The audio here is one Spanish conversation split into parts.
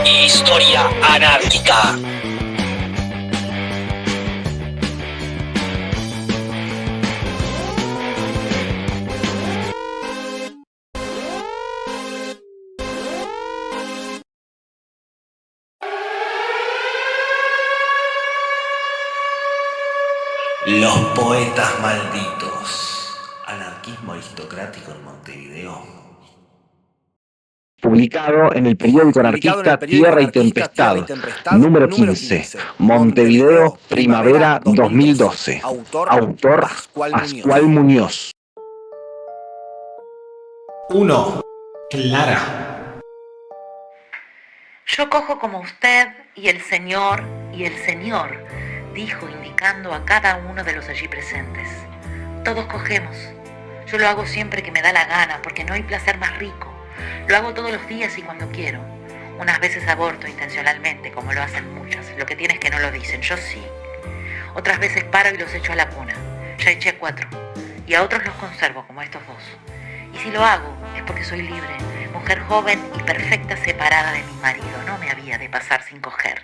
Historia anárquica. Los poetas malditos. Anarquismo aristocrático en Montevideo. Publicado en el periódico anarquista Tierra y Tempestad, número 15, Montevideo, primavera 2012. Autor Pascual Muñoz. 1. Clara. Yo cojo como usted y el señor, dijo indicando a cada uno de los allí presentes. Todos cogemos. Yo lo hago siempre que me da la gana, porque no hay placer más rico. Lo hago todos los días y cuando quiero. Unas veces aborto intencionalmente, como lo hacen muchas. Lo que tiene es que no lo dicen, yo sí. Otras veces paro y los echo a la cuna. Ya eché 4. Y a otros los conservo, como estos 2. Y si lo hago, es porque soy libre, mujer joven y perfecta separada de mi marido. No me había de pasar sin coger.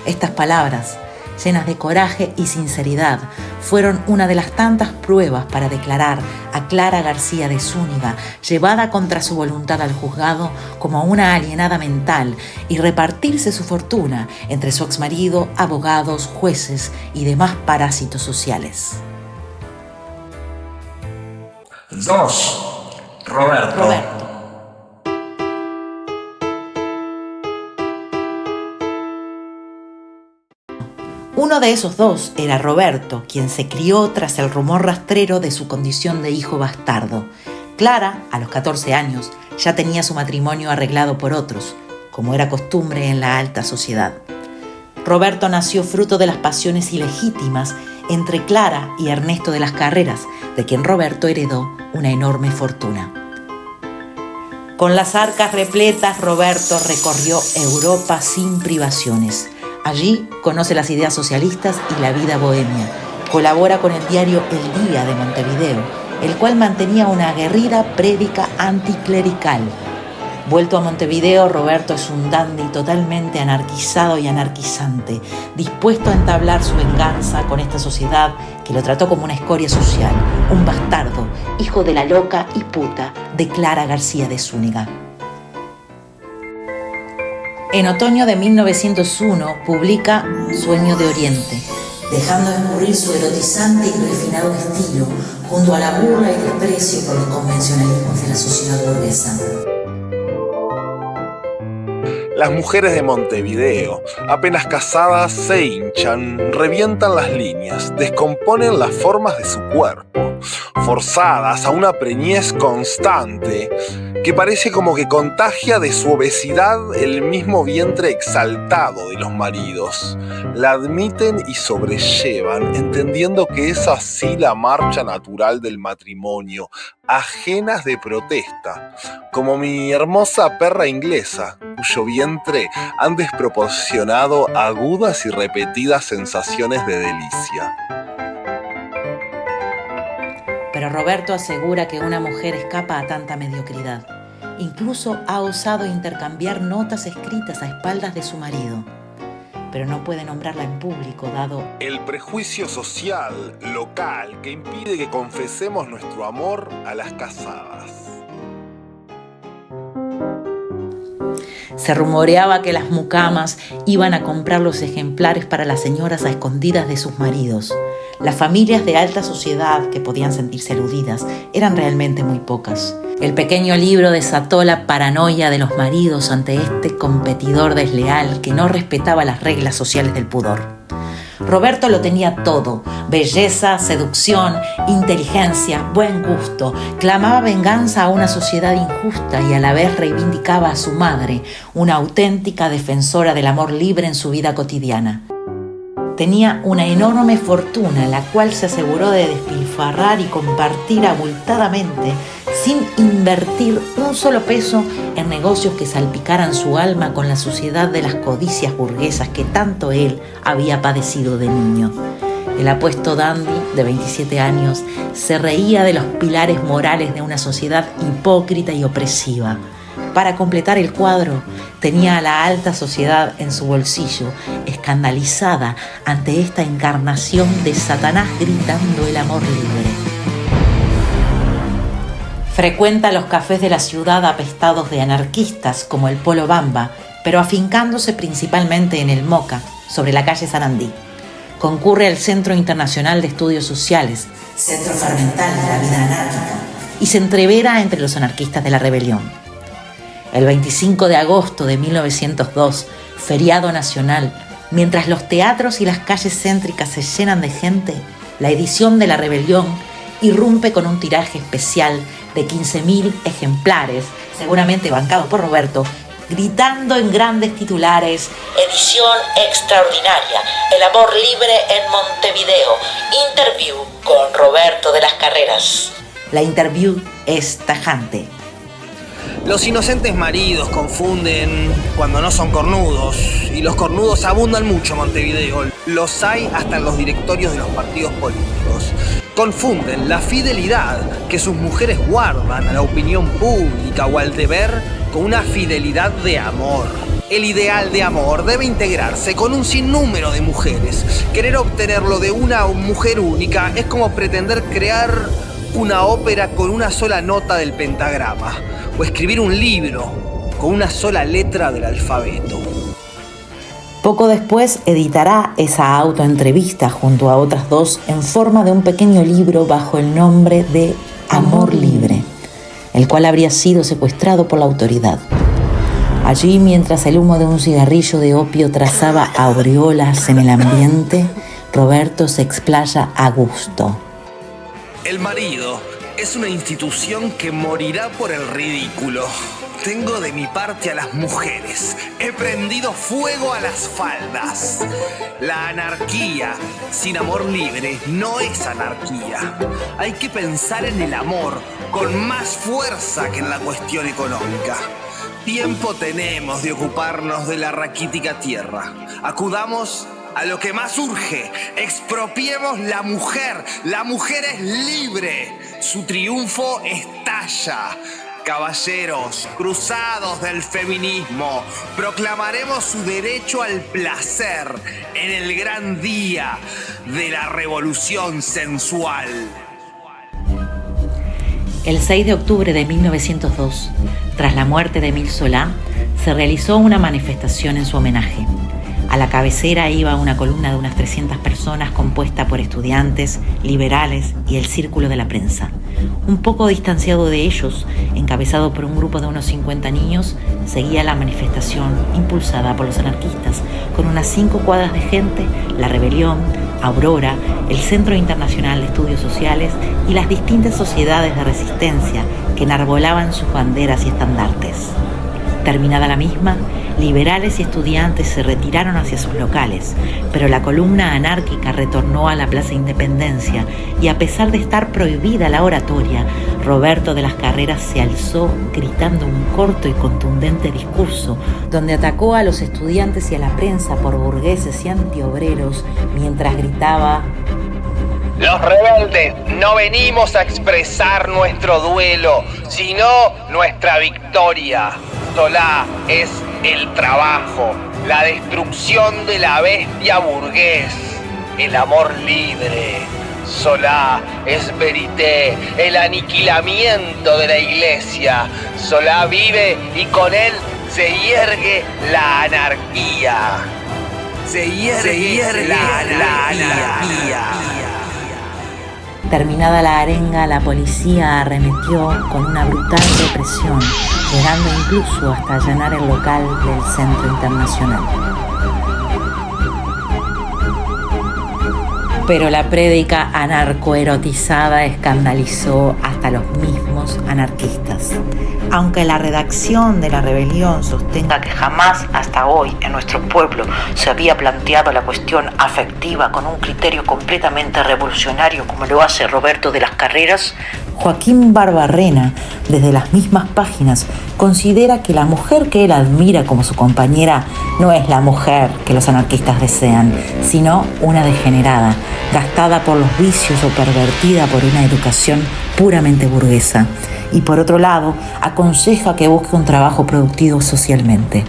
Estas palabras, llenas de coraje y sinceridad, fueron una de las tantas pruebas para declarar a Clara García de Zúñiga, llevada contra su voluntad al juzgado, como una alienada mental y repartirse su fortuna entre su exmarido, abogados, jueces y demás parásitos sociales. 2. Roberto. Uno de esos 2 era Roberto, quien se crió tras el rumor rastrero de su condición de hijo bastardo. Clara, a los 14 años, ya tenía su matrimonio arreglado por otros, como era costumbre en la alta sociedad. Roberto nació fruto de las pasiones ilegítimas entre Clara y Ernesto de las Carreras, de quien Roberto heredó una enorme fortuna. Con las arcas repletas, Roberto recorrió Europa sin privaciones. Allí conoce las ideas socialistas y la vida bohemia. Colabora con el diario El Día de Montevideo, el cual mantenía una aguerrida prédica anticlerical. Vuelto a Montevideo, Roberto es un dandy totalmente anarquizado y anarquizante, dispuesto a entablar su venganza con esta sociedad que lo trató como una escoria social, un bastardo, hijo de la loca y puta de Clara García de Zúñiga. En otoño de 1901 publica Sueño de Oriente, dejando escurrir su erotizante y refinado estilo junto a la burla y desprecio por los convencionalismos de la sociedad burguesa. Las mujeres de Montevideo, apenas casadas, se hinchan, revientan las líneas, descomponen las formas de su cuerpo, forzadas a una preñez constante que parece como que contagia de su obesidad el mismo vientre exaltado de los maridos. La admiten y sobrellevan, entendiendo que es así la marcha natural del matrimonio, ajenas de protesta, como mi hermosa perra inglesa, cuyo vientre han desproporcionado agudas y repetidas sensaciones de delicia. Pero Roberto asegura que una mujer escapa a tanta mediocridad. Incluso ha osado intercambiar notas escritas a espaldas de su marido. Pero no puede nombrarla en público, dado el prejuicio social, local, que impide que confesemos nuestro amor a las casadas. Se rumoreaba que las mucamas iban a comprar los ejemplares para las señoras a escondidas de sus maridos. Las familias de alta sociedad que podían sentirse aludidas eran realmente muy pocas. El pequeño libro desató la paranoia de los maridos ante este competidor desleal que no respetaba las reglas sociales del pudor. Roberto lo tenía todo: belleza, seducción, inteligencia, buen gusto. Clamaba venganza a una sociedad injusta y a la vez reivindicaba a su madre, una auténtica defensora del amor libre en su vida cotidiana. tenía una enorme fortuna, la cual se aseguró de despilfarrar y compartir abultadamente, sin invertir un solo peso en negocios que salpicaran su alma con la suciedad de las codicias burguesas que tanto él había padecido de niño. El apuesto dandy de 27 años se reía de los pilares morales de una sociedad hipócrita y opresiva. Para completar el cuadro, tenía a la alta sociedad en su bolsillo, escandalizada ante esta encarnación de Satanás gritando el amor libre. Frecuenta los cafés de la ciudad apestados de anarquistas como el Polo Bamba, pero afincándose principalmente en el Moca, sobre la calle Sarandí. Concurre al Centro Internacional de Estudios Sociales, centro fermental de la vida anárquica, y se entrevera entre los anarquistas de la rebelión. El 25 de agosto de 1902, feriado nacional, mientras los teatros y las calles céntricas se llenan de gente, la edición de La Rebelión irrumpe con un tiraje especial de 15.000 ejemplares, seguramente bancado por Roberto, gritando en grandes titulares: edición extraordinaria, el amor libre en Montevideo, interview con Roberto de las Carreras. La interview es tajante. Los inocentes maridos confunden cuando no son cornudos, y los cornudos abundan mucho en Montevideo. Los hay hasta en los directorios de los partidos políticos. Confunden la fidelidad que sus mujeres guardan a la opinión pública o al deber con una fidelidad de amor. El ideal de amor debe integrarse con un sinnúmero de mujeres. Querer obtenerlo de una mujer única es como pretender crear una ópera con una sola nota del pentagrama, o escribir un libro con una sola letra del alfabeto. Poco después editará esa autoentrevista junto a otras dos en forma de un pequeño libro bajo el nombre de Amor Libre, el cual habría sido secuestrado por la autoridad. Allí, mientras el humo de un cigarrillo de opio trazaba aureolas en el ambiente, Roberto se explaya a gusto. El marido es una institución que morirá por el ridículo. Tengo de mi parte a las mujeres. He prendido fuego a las faldas. La anarquía sin amor libre no es anarquía. Hay que pensar en el amor con más fuerza que en la cuestión económica. Tiempo tenemos de ocuparnos de la raquítica tierra. Acudamos a lo que más urge. Expropiemos la mujer. La mujer es libre. Su triunfo estalla. Caballeros, cruzados del feminismo, proclamaremos su derecho al placer en el gran día de la revolución sensual. El 6 de octubre de 1902, tras la muerte de Émile Zola, se realizó una manifestación en su homenaje. A la cabecera iba una columna de unas 300 personas compuesta por estudiantes, liberales y el círculo de la prensa. Un poco distanciado de ellos, encabezado por un grupo de unos 50 niños, seguía la manifestación impulsada por los anarquistas, con unas 5 cuadras de gente, La Rebelión, Aurora, el Centro Internacional de Estudios Sociales y las distintas sociedades de resistencia que enarbolaban sus banderas y estandartes. Terminada la misma, liberales y estudiantes se retiraron hacia sus locales, pero la columna anárquica retornó a la Plaza Independencia y, a pesar de estar prohibida la oratoria, Roberto de las Carreras se alzó gritando un corto y contundente discurso donde atacó a los estudiantes y a la prensa por burgueses y antiobreros mientras gritaba: Los rebeldes no venimos a expresar nuestro duelo, sino nuestra victoria. Zola es el trabajo, la destrucción de la bestia burgués, el amor libre. Zola es verité, el aniquilamiento de la iglesia. Zola vive y con él se hiergue la anarquía. Se hiergue la anarquía. Terminada la arenga, la policía arremetió con una brutal represión, llegando incluso hasta allanar el local del Centro Internacional. Pero la prédica anarcoerotizada escandalizó hasta los mismos anarquistas. Aunque la redacción de la rebelión sostenga que jamás hasta hoy en nuestro pueblo se había planteado la cuestión afectiva con un criterio completamente revolucionario como lo hace Roberto de las Carreras, Joaquín Barbarrena, desde las mismas páginas, considera que la mujer que él admira como su compañera no es la mujer que los anarquistas desean, sino una degenerada, gastada por los vicios o pervertida por una educación puramente burguesa. Y por otro lado, aconseja que busque un trabajo productivo socialmente.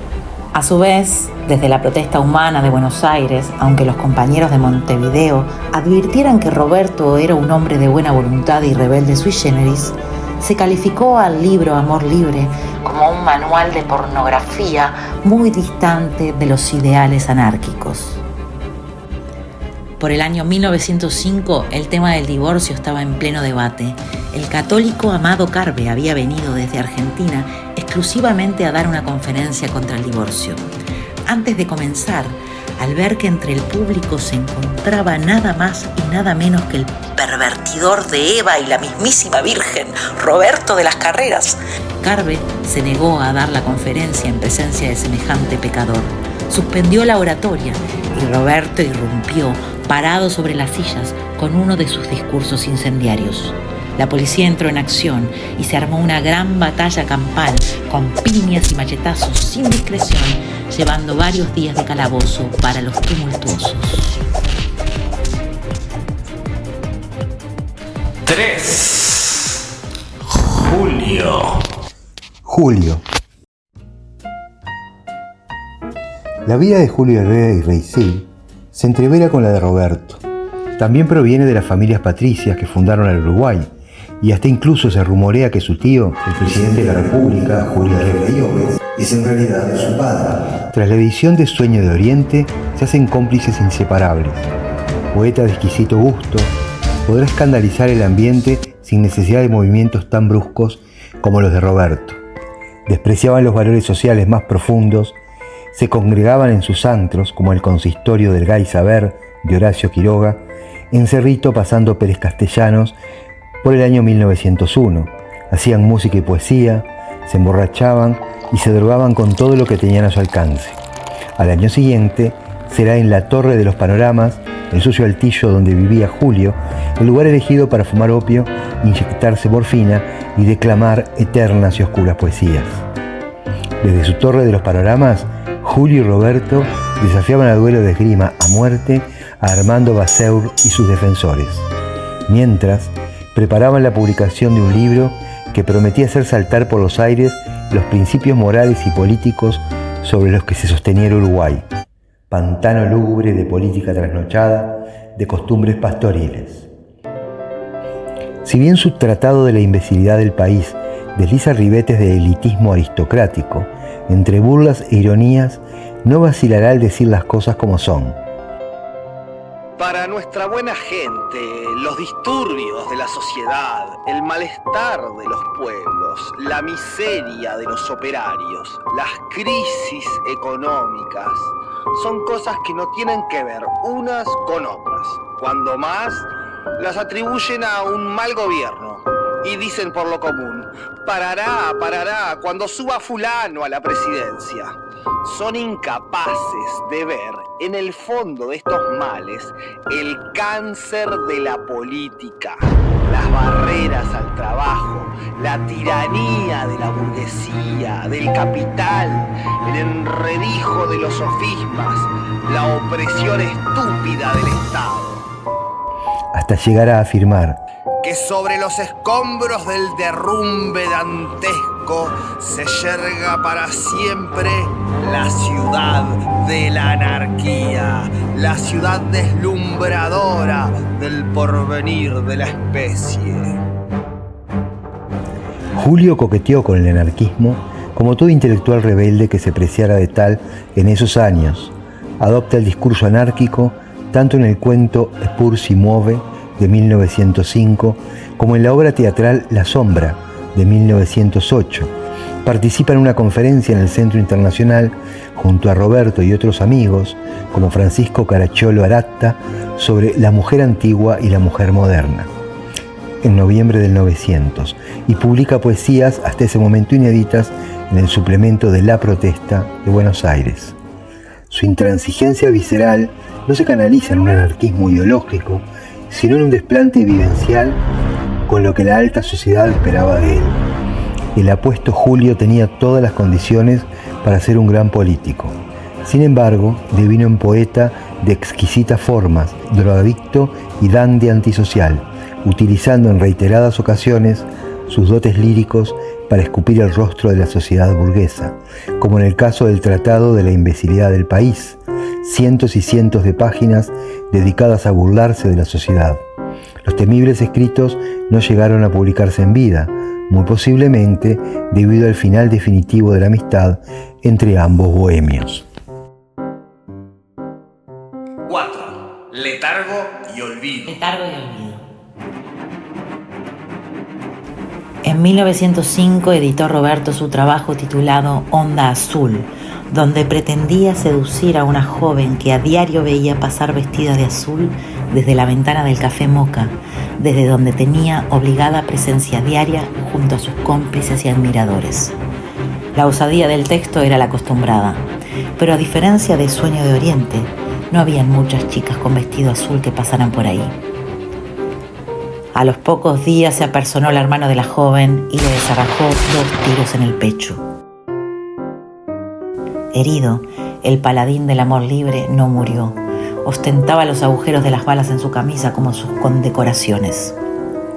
A su vez, desde la protesta humana de Buenos Aires, aunque los compañeros de Montevideo advirtieran que Roberto era un hombre de buena voluntad y rebelde sui generis, se calificó al libro Amor Libre como un manual de pornografía muy distante de los ideales anárquicos. Por el año 1905, el tema del divorcio estaba en pleno debate. El católico Amado Carve había venido desde Argentina exclusivamente a dar una conferencia contra el divorcio. Antes de comenzar, al ver que entre el público se encontraba nada más y nada menos que el pervertidor de Eva y la mismísima Virgen, Roberto de las Carreras, Carve se negó a dar la conferencia en presencia de semejante pecador. Suspendió la oratoria y Roberto irrumpió, parado sobre las sillas, con uno de sus discursos incendiarios. La policía entró en acción y se armó una gran batalla campal con piñas y machetazos sin discreción, llevando varios días de calabozo para los tumultuosos. 3. Julio. La vida de Julio Herrera y Reisig se entrevera con la de Roberto. También proviene de las familias patricias que fundaron el Uruguay, y hasta incluso se rumorea que su tío, el presidente de la República, Julio Herrera y Oves, es en realidad su padre. Tras la edición de Sueño de Oriente, se hacen cómplices inseparables. Poeta de exquisito gusto, podrá escandalizar el ambiente sin necesidad de movimientos tan bruscos como los de Roberto. Despreciaban los valores sociales más profundos, se congregaban en sus antros, como el consistorio del Gay Saber de Horacio Quiroga, en Cerrito pasando Pérez Castellanos por el año 1901. Hacían música y poesía, se emborrachaban y se drogaban con todo lo que tenían a su alcance. Al año siguiente será en la Torre de los Panoramas, el sucio altillo donde vivía Julio, el lugar elegido para fumar opio, inyectarse morfina y declamar eternas y oscuras poesías. Desde su Torre de los Panoramas, Julio y Roberto desafiaban a duelo de esgrima a muerte a Armando Baseur y sus defensores, mientras preparaban la publicación de un libro que prometía hacer saltar por los aires los principios morales y políticos sobre los que se sostenía el Uruguay, pantano lúgubre de política trasnochada, de costumbres pastoriles. Si bien su tratado de la imbecilidad del país desliza ribetes de elitismo aristocrático, entre burlas e ironías, no vacilará al decir las cosas como son. Para nuestra buena gente, los disturbios de la sociedad, el malestar de los pueblos, la miseria de los operarios, las crisis económicas, son cosas que no tienen que ver unas con otras. Cuando más, las atribuyen a un mal gobierno y dicen por lo común, parará cuando suba fulano a la presidencia. Son incapaces de ver en el fondo de estos males el cáncer de la política, las barreras al trabajo, la tiranía de la burguesía, del capital, el enredijo de los sofismas, la opresión estúpida del Estado. Hasta llegar a afirmar que sobre los escombros del derrumbe dantesco se yerga para siempre la ciudad de la anarquía, la ciudad deslumbradora del porvenir de la especie. Julio coqueteó con el anarquismo como todo intelectual rebelde que se preciara de tal en esos años. Adopta el discurso anárquico tanto en el cuento Spur si muove de 1905 como en la obra teatral La Sombra de 1908 participa en una conferencia en el Centro Internacional junto a Roberto y otros amigos, como Francisco Caracciolo Aratta, sobre la mujer antigua y la mujer moderna, en noviembre del 900, y publica poesías hasta ese momento inéditas en el suplemento de La Protesta de Buenos Aires. Su intransigencia visceral no se canaliza en un anarquismo ideológico, sino en un desplante vivencial con lo que la alta sociedad esperaba de él. El apuesto Julio tenía todas las condiciones para ser un gran político. Sin embargo, devino en poeta de exquisitas formas, drogadicto y dandy antisocial, utilizando en reiteradas ocasiones sus dotes líricos para escupir el rostro de la sociedad burguesa, como en el caso del Tratado de la Imbecilidad del País, cientos y cientos de páginas dedicadas a burlarse de la sociedad. Los temibles escritos no llegaron a publicarse en vida, muy posiblemente debido al final definitivo de la amistad entre ambos bohemios. 4. Letargo y olvido. Letargo y olvido. En 1905 editó Roberto su trabajo titulado Onda Azul, donde pretendía seducir a una joven que a diario veía pasar vestida de azul desde la ventana del Café Moca, desde donde tenía obligada presencia diaria junto a sus cómplices y admiradores. La osadía del texto era la acostumbrada, pero a diferencia de Sueño de Oriente, no habían muchas chicas con vestido azul que pasaran por ahí. A los pocos días se apersonó el hermano de la joven y le desarrajó 2 tiros en el pecho. Herido, el paladín del amor libre no murió. Ostentaba los agujeros de las balas en su camisa como sus condecoraciones.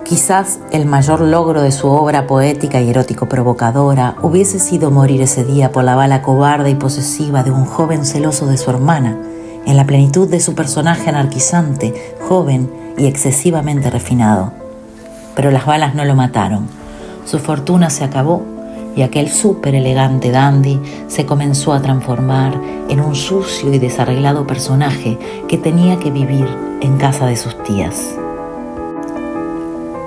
Quizás el mayor logro de su obra poética y erótico provocadora hubiese sido morir ese día por la bala cobarde y posesiva de un joven celoso de su hermana, en la plenitud de su personaje anarquizante, joven y excesivamente refinado. Pero las balas no lo mataron. Su fortuna se acabó y aquel súper elegante dandy se comenzó a transformar en un sucio y desarreglado personaje que tenía que vivir en casa de sus tías.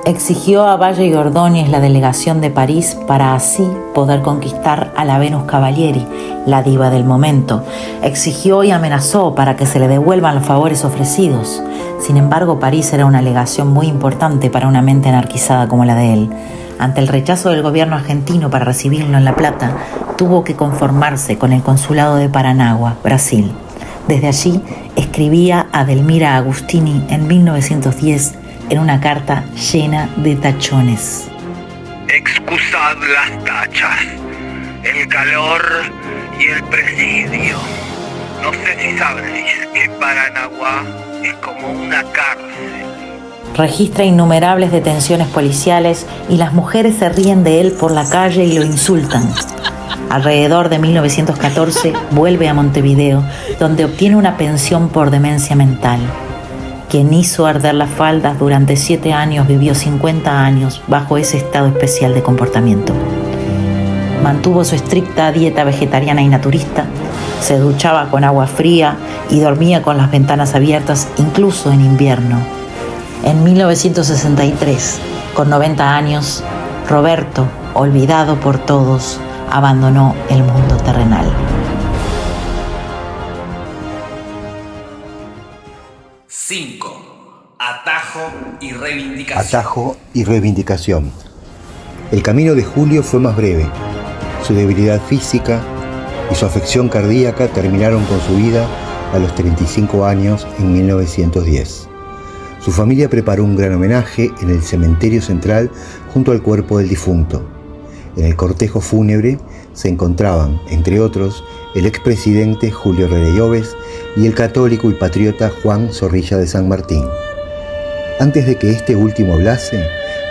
Exigió a Valle y Ordóñez la delegación de París para así poder conquistar a la Venus Cavalieri, la diva del momento. Exigió y amenazó para que se le devuelvan los favores ofrecidos. Sin embargo, París era una alegación muy importante para una mente anarquizada como la de él. Ante el rechazo del gobierno argentino para recibirlo en La Plata, tuvo que conformarse con el consulado de Paranagua, Brasil. Desde allí escribía a Delmira Agustini en 1910 en una carta llena de tachones. Excusad las tachas, el calor y el presidio. No sé si sabréis que Paranagua es como una cárcel. Registra innumerables detenciones policiales y las mujeres se ríen de él por la calle y lo insultan. Alrededor de 1914 vuelve a Montevideo, donde obtiene una pensión por demencia mental. Quien hizo arder las faldas durante 7 años vivió 50 años bajo ese estado especial de comportamiento. Mantuvo su estricta dieta vegetariana y naturista, se duchaba con agua fría y dormía con las ventanas abiertas incluso en invierno. En 1963, con 90 años, Roberto, olvidado por todos, abandonó el mundo terrenal. 5. Atajo y reivindicación. Atajo y reivindicación. El camino de Julio fue más breve. Su debilidad física y su afección cardíaca terminaron con su vida a los 35 años en 1910. Su familia preparó un gran homenaje en el cementerio central junto al cuerpo del difunto. En el cortejo fúnebre se encontraban, entre otros, el expresidente Julio Rereyoves y el católico y patriota Juan Zorrilla de San Martín. Antes de que este último hablase,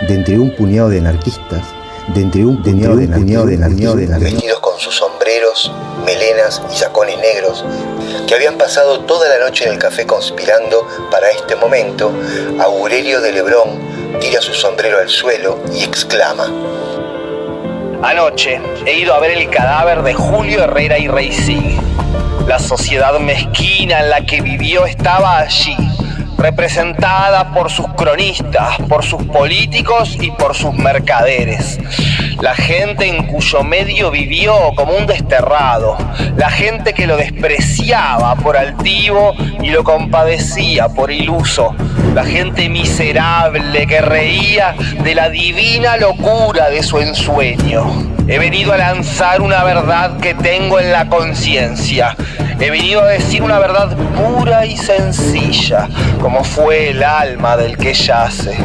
de entre un puñado de anarquistas, vestidos con sus sombreros, melenas y sacones negros, que habían pasado toda la noche en el café conspirando para este momento, Aurelio de Lebrón tira su sombrero al suelo y exclama: Anoche he ido a ver el cadáver de Julio Herrera y Reisig. La sociedad mezquina en la que vivió estaba allí, representada por sus cronistas, por sus políticos y por sus mercaderes. la gente en cuyo medio vivió como un desterrado, la gente que lo despreciaba por altivo y lo compadecía por iluso, la gente miserable que reía de la divina locura de su ensueño. He venido a lanzar una verdad que tengo en la conciencia. He venido a decir una verdad pura y sencilla, como fue el alma del que yace.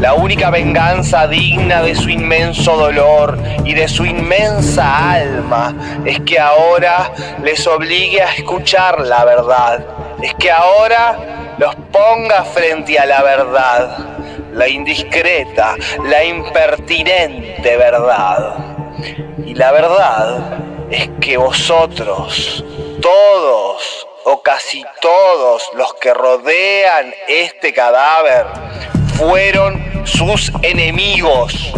La única venganza digna de su inmenso dolor y de su inmensa alma es que ahora les obligue a escuchar la verdad. Es que ahora los ponga frente a la verdad, la indiscreta, la impertinente verdad. Y la verdad es que vosotros, todos o casi todos los que rodean este cadáver, fueron sus enemigos.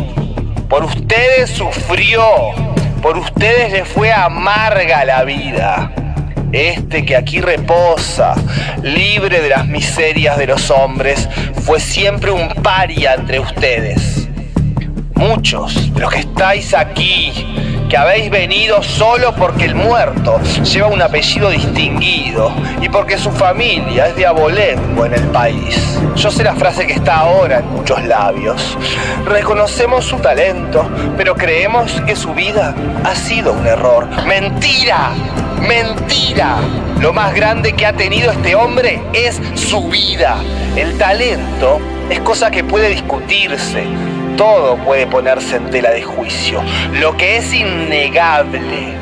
Por ustedes sufrió, por ustedes le fue amarga la vida. Este que aquí reposa, libre de las miserias de los hombres, fue siempre un paria entre ustedes. Muchos de los que estáis aquí, que habéis venido solo porque el muerto lleva un apellido distinguido y porque su familia es de abolengo en el país. Yo sé la frase que está ahora en muchos labios. Reconocemos su talento, pero creemos que su vida ha sido un error. ¡Mentira! ¡Mentira! Lo más grande que ha tenido este hombre es su vida. El talento es cosa que puede discutirse. Todo puede ponerse en tela de juicio. Lo que es innegable,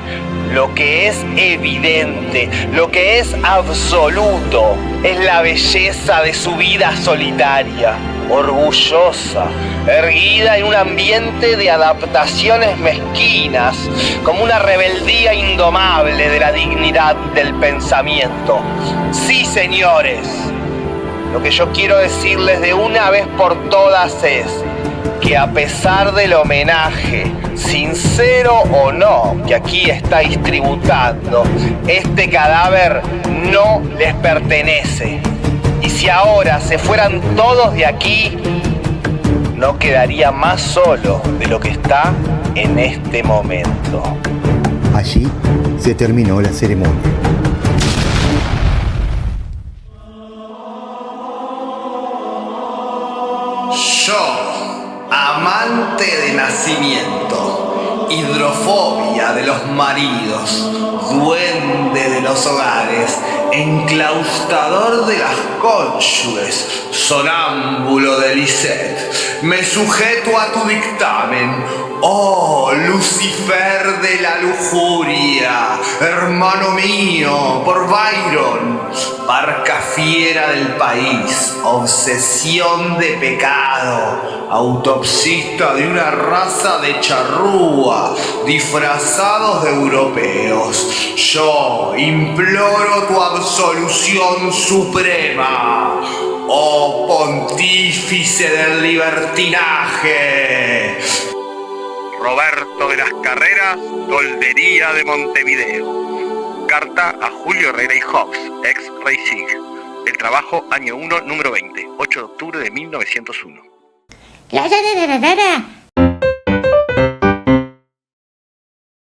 lo que es evidente, lo que es absoluto, es la belleza de su vida solitaria, orgullosa, erguida en un ambiente de adaptaciones mezquinas, como una rebeldía indomable de la dignidad del pensamiento. Sí, señores, lo que yo quiero decirles de una vez por todas es que a pesar del homenaje, sincero o no, que aquí estáis tributando, este cadáver no les pertenece. Y si ahora se fueran todos de aquí, no quedaría más solo de lo que está en este momento. Allí se terminó la ceremonia. Yo, amante de nacimiento, hidrofobia de los maridos, duende de los hogares, enclaustador de las cónyuges, sonámbulo de Lisette, me sujeto a tu dictamen, oh Lucifer de la lujuria, hermano mío, por Byron, barca fiera del país, obsesión de pecado, autopsista de una raza de charrúa, disfrazados de europeos. Yo imploro tu absolución suprema, oh pontífice del libertinaje. Roberto de las Carreras, Toldería de Montevideo. Carta a Julio Herrera y Hobbs, ex Reisig. El trabajo, año 1, número 20, 8 de octubre de 1901. La